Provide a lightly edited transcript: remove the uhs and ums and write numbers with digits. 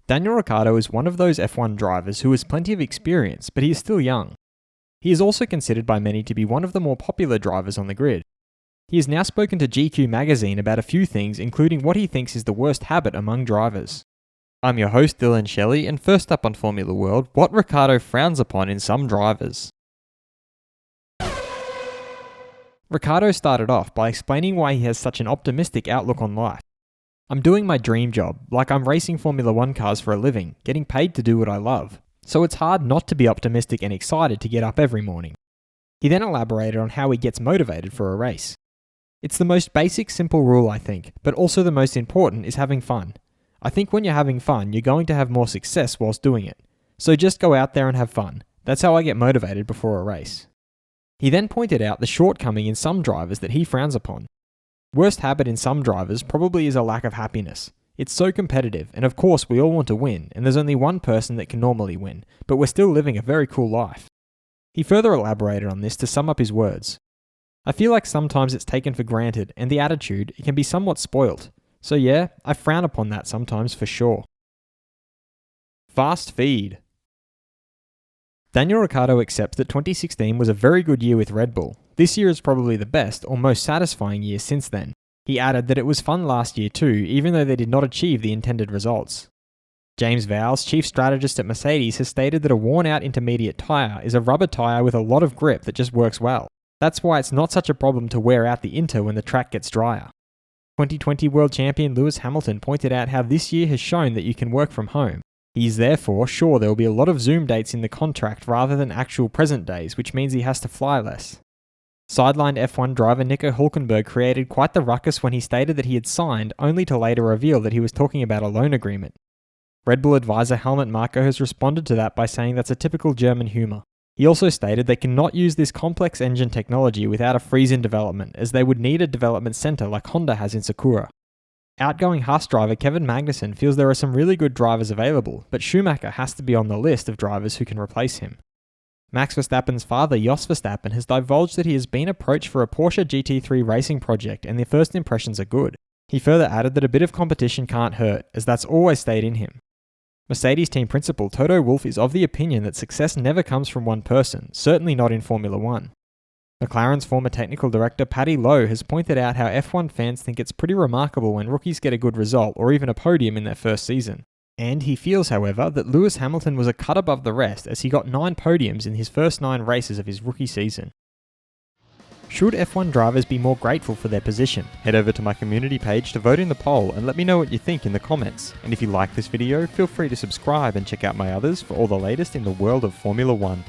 Daniel Ricciardo is one of those F1 drivers who has plenty of experience, but he is still young. He is also considered by many to be one of the more popular drivers on the grid. He has now spoken to GQ magazine about a few things, including what he thinks is the worst habit among drivers. I'm your host Dillon Shelley, and first up on Formula World, what Ricciardo frowns upon in some drivers. Ricciardo started off by explaining why he has such an optimistic outlook on life. I'm doing my dream job, like I'm racing Formula 1 cars for a living, getting paid to do what I love. So it's hard not to be optimistic and excited to get up every morning. He then elaborated on how he gets motivated for a race. It's the most basic, simple rule, I think, but also the most important is having fun. I think when you're having fun, you're going to have more success whilst doing it. So just go out there and have fun. That's how I get motivated before a race. He then pointed out the shortcoming in some drivers that he frowns upon. Worst habit in some drivers probably is a lack of happiness. It's so competitive, and of course we all want to win, and there's only one person that can normally win, but we're still living a very cool life. He further elaborated on this to sum up his words. I feel like sometimes it's taken for granted, and the attitude, it can be somewhat spoilt. So yeah, I frown upon that sometimes for sure. Fast feed. Daniel Ricciardo accepts that 2016 was a very good year with Red Bull. This year is probably the best or most satisfying year since then. He added that it was fun last year too, even though they did not achieve the intended results. James Vowles, chief strategist at Mercedes, has stated that a worn-out intermediate tyre is a rubber tyre with a lot of grip that just works well. That's why it's not such a problem to wear out the inter when the track gets drier. 2020 world champion Lewis Hamilton pointed out how this year has shown that you can work from home. He is therefore sure there will be a lot of Zoom dates in the contract rather than actual present days, which means he has to fly less. Sidelined F1 driver Nico Hülkenberg created quite the ruckus when he stated that he had signed, only to later reveal that he was talking about a loan agreement. Red Bull advisor Helmut Marko has responded to that by saying that's a typical German humour. He also stated they cannot use this complex engine technology without a freeze in development, as they would need a development centre like Honda has in Sakura. Outgoing Haas driver Kevin Magnussen feels there are some really good drivers available, but Schumacher has to be on the list of drivers who can replace him. Max Verstappen's father, Jos Verstappen, has divulged that he has been approached for a Porsche GT3 racing project and the first impressions are good. He further added that a bit of competition can't hurt, as that's always stayed in him. Mercedes team principal Toto Wolff is of the opinion that success never comes from one person, certainly not in Formula 1. McLaren's former technical director Paddy Lowe has pointed out how F1 fans think it's pretty remarkable when rookies get a good result or even a podium in their first season. And he feels, however, that Lewis Hamilton was a cut above the rest as he got 9 podiums in his first 9 races of his rookie season. Should F1 drivers be more grateful for their position? Head over to my community page to vote in the poll and let me know what you think in the comments. And if you like this video, feel free to subscribe and check out my others for all the latest in the world of Formula 1.